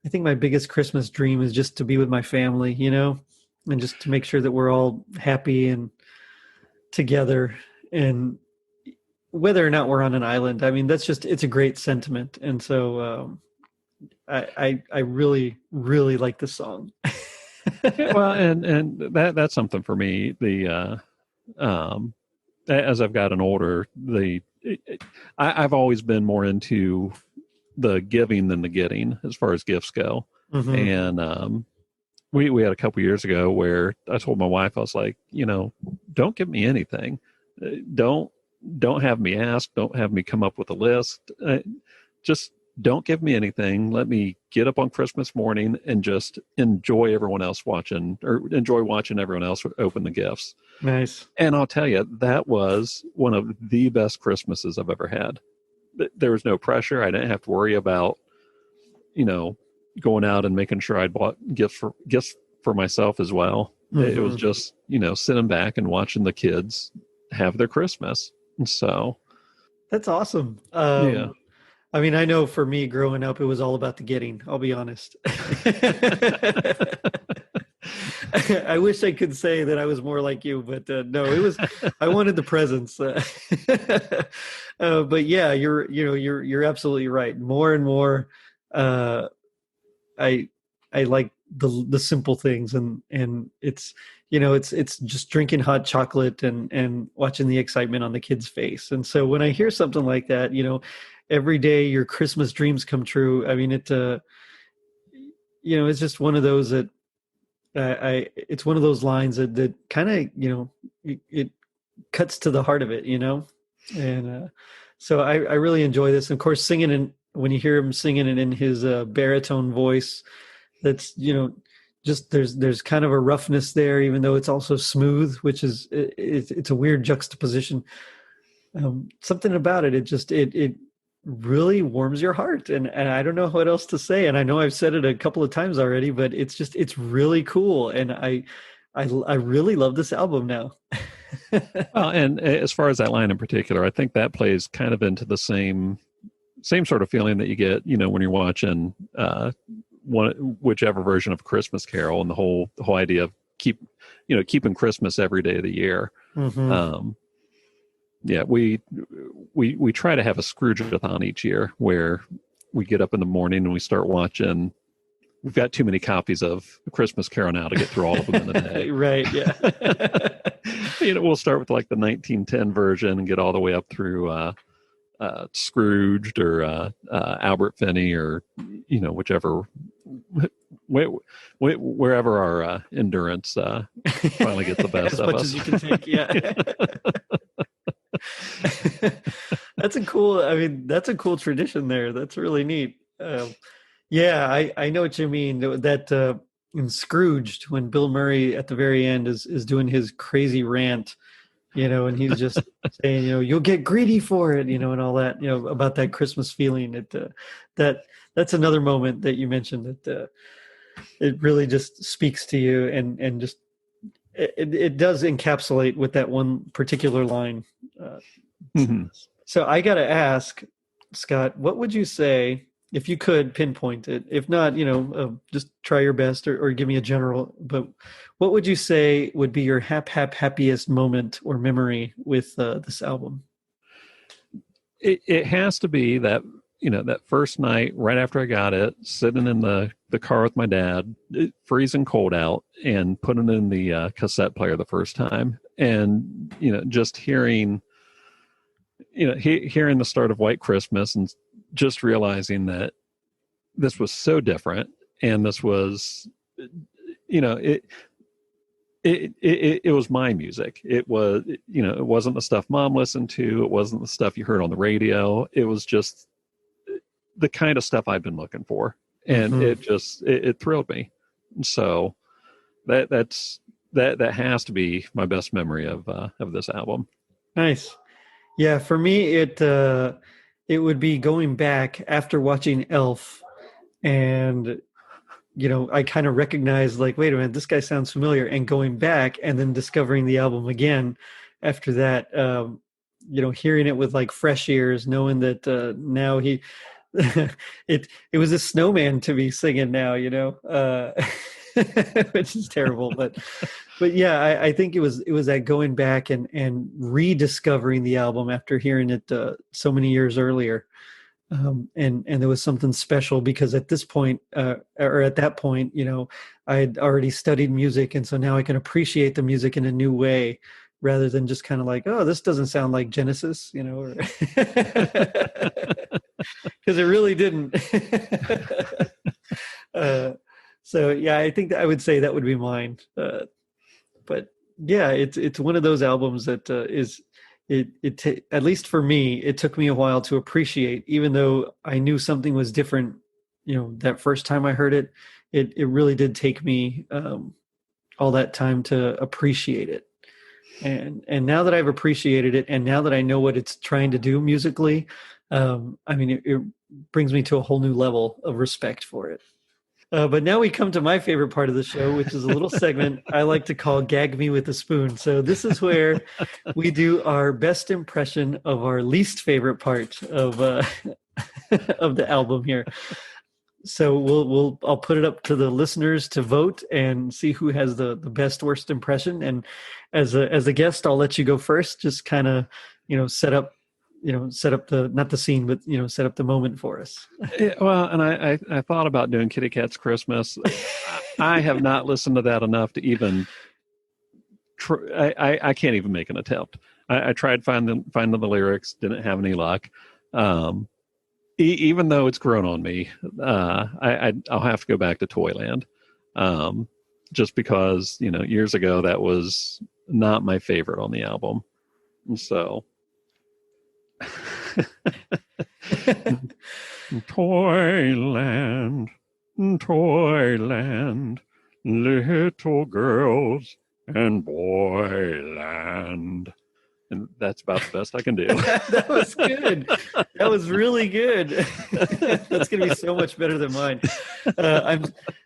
think my biggest Christmas dream is just to be with my family, and just to make sure that we're all happy and together. And whether or not we're on an island, I mean, it's a great sentiment. And so I really, really like this song. Well, and that's something for me. As I've gotten older, I've always been more into the giving than the getting as far as gifts go. And we had a couple years ago where I told my wife, I was like, don't give me anything. Don't have me ask. Don't have me come up with a list. Just don't give me anything. Let me get up on Christmas morning and just enjoy everyone else watching, or enjoy watching everyone else open the gifts. Nice. And I'll tell you, that was one of the best Christmases I've ever had. There was no pressure. I didn't have to worry about, going out and making sure I'd bought gifts for myself as well. It was just, sitting back and watching the kids have their Christmas. And so that's awesome. Yeah. I mean, I know for me growing up, it was all about the getting, I'll be honest. I wish I could say that I was more like you, but no, I wanted the presents. But yeah, you're absolutely right. More and more, I like the simple things, and it's, it's just drinking hot chocolate and watching the excitement on the kid's face. And so when I hear something like that, every day your Christmas dreams come true. I mean, it's just one of those that it's one of those lines that kind of, it cuts to the heart of it, and so I really enjoy this. And of course, when you hear him singing it in his baritone voice, that's, just there's kind of a roughness there, even though it's also smooth, which is, it's a weird juxtaposition. Something about it, it really warms your heart, and I don't know what else to say. And I know I've said it a couple of times already, but it's really cool, and I really love this album now. Well, and as far as that line in particular, I think that plays kind of into the same sort of feeling that you get, when you're watching whichever version of Christmas Carol, and the whole idea of keeping Christmas every day of the year. Yeah, we try to have a Scrooge-a-thon each year, where we get up in the morning and we start watching. We've got too many copies of Christmas Carol now to get through all of them in a day. Right, yeah. We'll start with like the 1910 version and get all the way up through Scrooged or Albert Finney, or whichever, wherever our endurance finally gets the best as of much us. as you can take. Yeah. That's a cool tradition there. That's really neat. Yeah, I know what you mean. That in Scrooged, when Bill Murray at the very end is doing his crazy rant, and he's just saying, you'll get greedy for it, and all that, about that Christmas feeling. That's another moment that you mentioned that it really just speaks to you, and just it does encapsulate with that one particular line. So I got to ask, Scott, what would you say if you could pinpoint it, if not, just try your best, or give me a general. But what would you say would be your happiest moment or memory with this album? It has to be that, that first night right after I got it, sitting in the car with my dad, freezing cold out, and putting in the cassette player the first time, and just hearing hearing the start of White Christmas, and just realizing that this was so different, and this was, it was my music. It was, it wasn't the stuff mom listened to. It wasn't the stuff you heard on the radio. It was just the kind of stuff I've been looking for. And it thrilled me. So that has to be my best memory of this album. Nice. Yeah. For me, it would be going back after watching Elf, and I kind of recognized, like, wait a minute, this guy sounds familiar, and going back and then discovering the album again after that, hearing it with like fresh ears, knowing that now it was a snowman to be singing now, which is terrible, but yeah, I think it was that going back and rediscovering the album after hearing it so many years earlier. And there was something special because at this point, or at that point, I had already studied music, and so now I can appreciate the music in a new way, rather than just kind of like, oh, this doesn't sound like Genesis, because it really didn't. So yeah, I think that I would say that would be mine. But yeah, it's one of those albums that at least for me, it took me a while to appreciate, even though I knew something was different, that first time I heard it. It really did take me all that time to appreciate it. And now that I've appreciated it, and now that I know what it's trying to do musically, it brings me to a whole new level of respect for it. But now we come to my favorite part of the show, which is a little segment I like to call Gag Me with a Spoon. So this is where we do our best impression of our least favorite part of of the album here. So I'll put it up to the listeners to vote and see who has the best worst impression. And as a guest, I'll let you go first. Just kind of set up the, not the scene, but set up the moment for us. Well, and I thought about doing Kitty Cat's Christmas. I have not listened to that enough to even I can't even make an attempt. I tried finding the lyrics, didn't have any luck. Even though it's grown on me, I'll have to go back to Toyland, just because years ago that was not my favorite on the album. So Toyland, Toyland, little girls and boyland. And that's about the best I can do. That was good. That was really good. That's going to be so much better than mine.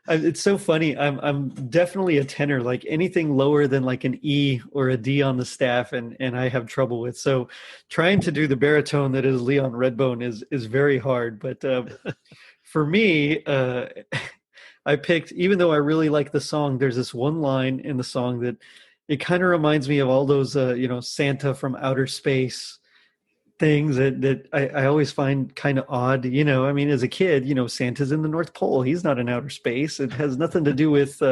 It's so funny. I'm definitely a tenor. Like anything lower than like an E or a D on the staff, and I have trouble with. So trying to do the baritone that is Leon Redbone is very hard. But for me, I picked, even though I really like the song, there's this one line in the song that it kind of reminds me of all those, Santa from outer space things that I always find kind of odd. As a kid, Santa's in the North Pole. He's not in outer space. It has nothing to do with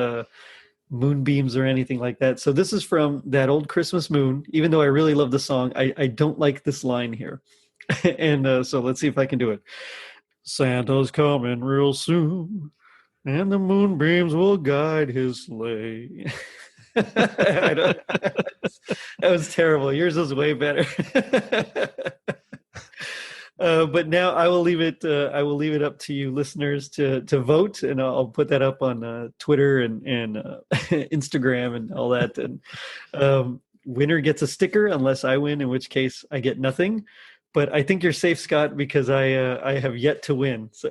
moonbeams or anything like that. So this is from That Old Christmas Moon. Even though I really love the song, I don't like this line here. And so let's see if I can do it. Santa's coming real soon, and the moonbeams will guide his sleigh. That was terrible. Yours was way better. But now I will leave it. I will leave it up to you, listeners, to vote, and I'll put that up on Twitter and Instagram and all that. And winner gets a sticker, unless I win, in which case I get nothing. But I think you're safe, Scott, because I have yet to win. So.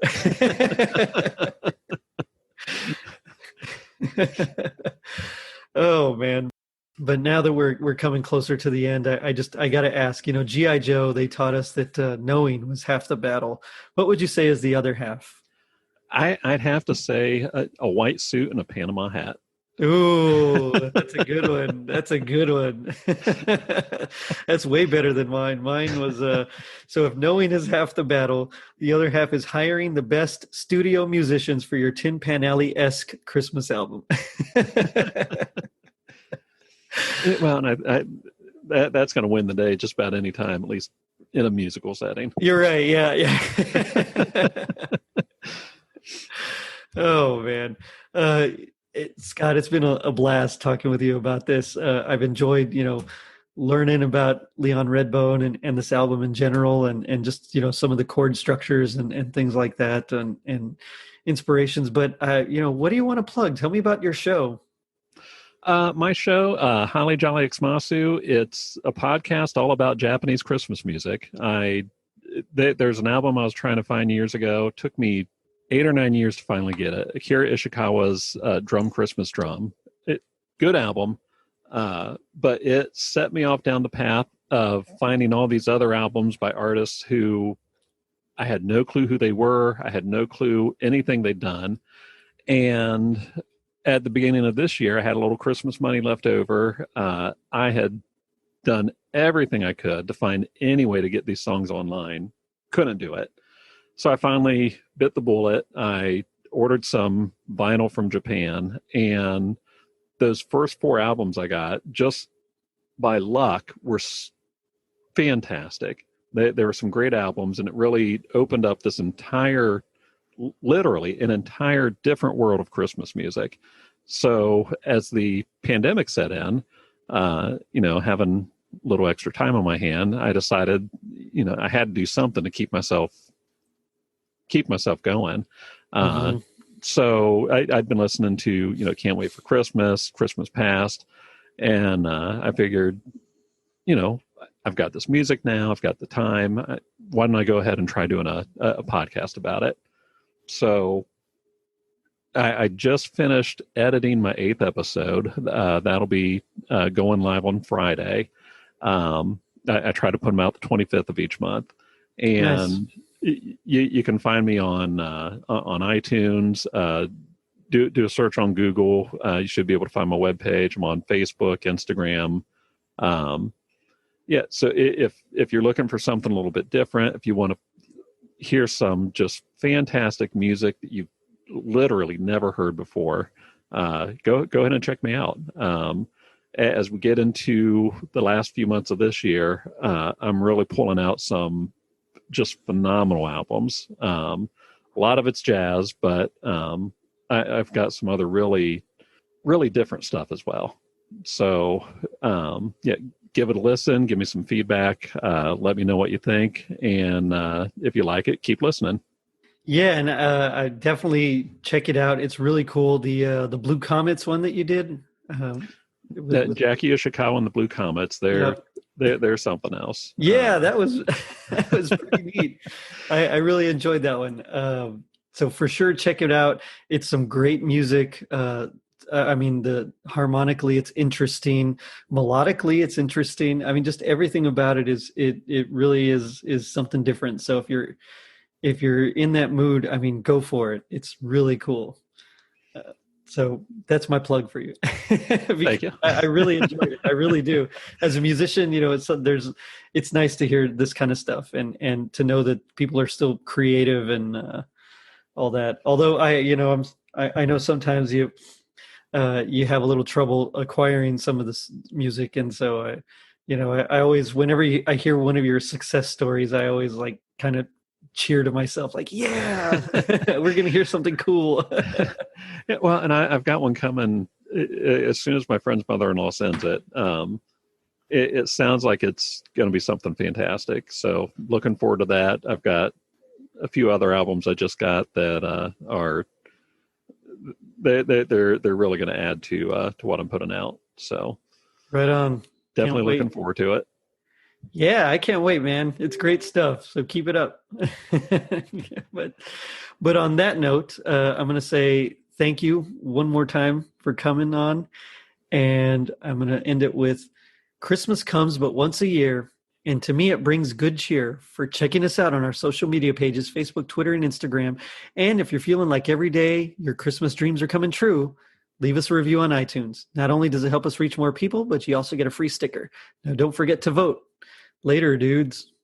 Oh, man. But now that we're coming closer to the end, I got to ask. GI Joe, they taught us that knowing was half the battle. What would you say is the other half? I'd have to say a white suit and a Panama hat. Ooh, that's a good one. That's a good one. That's way better than mine. Mine was so if knowing is half the battle, the other half is hiring the best studio musicians for your Tin Pan Alley-esque Christmas album. Well, and that's going to win the day just about any time, at least in a musical setting. You're right. Yeah, yeah. Oh man. Scott, it's been a blast talking with you about this. I've enjoyed, learning about Leon Redbone and this album in general, and just, some of the chord structures and things like that, and inspirations. But, what do you want to plug? Tell me about your show. My show, Holly Jolly Xmasu, it's a podcast all about Japanese Christmas music. There's an album I was trying to find years ago. It took me 8 or 9 years to finally get it. Akira Ishikawa's Drum Christmas Drum. Good album, but it set me off down the path of finding all these other albums by artists who I had no clue who they were. I had no clue anything they'd done. And at the beginning of this year, I had a little Christmas money left over. I had done everything I could to find any way to get these songs online. Couldn't do it. So I finally bit the bullet. I ordered some vinyl from Japan, and those first 4 albums I got, just by luck, were fantastic. There were some great albums, and it really opened up this literally an entire different world of Christmas music. So as the pandemic set in, having a little extra time on my hand, I decided, I had to do something to keep myself going. Mm-hmm. So I'd been listening to, Can't Wait for Christmas, Christmas Past. And I figured, I've got this music now, I've got the time. Why don't I go ahead and try doing a podcast about it? So I just finished editing my 8th episode. That'll be going live on Friday. I try to put them out the 25th of each month. And nice. You can find me on iTunes. Do a search on Google. You should be able to find my webpage. I'm on Facebook, Instagram. So if you're looking for something a little bit different, if you want to hear some just fantastic music that you've literally never heard before, go ahead and check me out. As we get into the last few months of this year, I'm really pulling out some just phenomenal albums. A lot of it's jazz, but I've got some other really, really different stuff as well. So give it a listen, give me some feedback, let me know what you think, and if you like it, keep listening. Yeah, and I definitely check it out. It's really cool. The Blue Comets one that you did. Jackie Ishikawa and the Blue Comets. They're something else. Yeah, that was pretty neat. I really enjoyed that one. So for sure, check it out. It's some great music. Harmonically, it's interesting. Melodically, it's interesting. I mean, just everything about it it really is something different. So if you're in that mood, go for it. It's really cool. So that's my plug for you. Thank you. I really enjoyed it. I really do. As a musician, it's nice to hear this kind of stuff and to know that people are still creative and all that. Although I know sometimes you have a little trouble acquiring some of this music, and so I always, whenever I hear one of your success stories, I always like kind of cheer to myself, like, yeah, we're gonna hear something cool. Yeah, well, and I've got one coming as soon as my friend's mother-in-law sends it. It sounds like it's going to be something fantastic, so looking forward to that. I've got a few other albums I just got that are they're really going to add to what I'm putting out. So right on. Definitely looking forward to it. Yeah, I can't wait, man. It's great stuff. So keep it up. But on that note, I'm going to say thank you one more time for coming on. And I'm going to end it with Christmas comes but once a year. And to me, it brings good cheer for checking us out on our social media pages, Facebook, Twitter, and Instagram. And if you're feeling like every day your Christmas dreams are coming true, leave us a review on iTunes. Not only does it help us reach more people, but you also get a free sticker. Now, don't forget to vote. Later, dudes.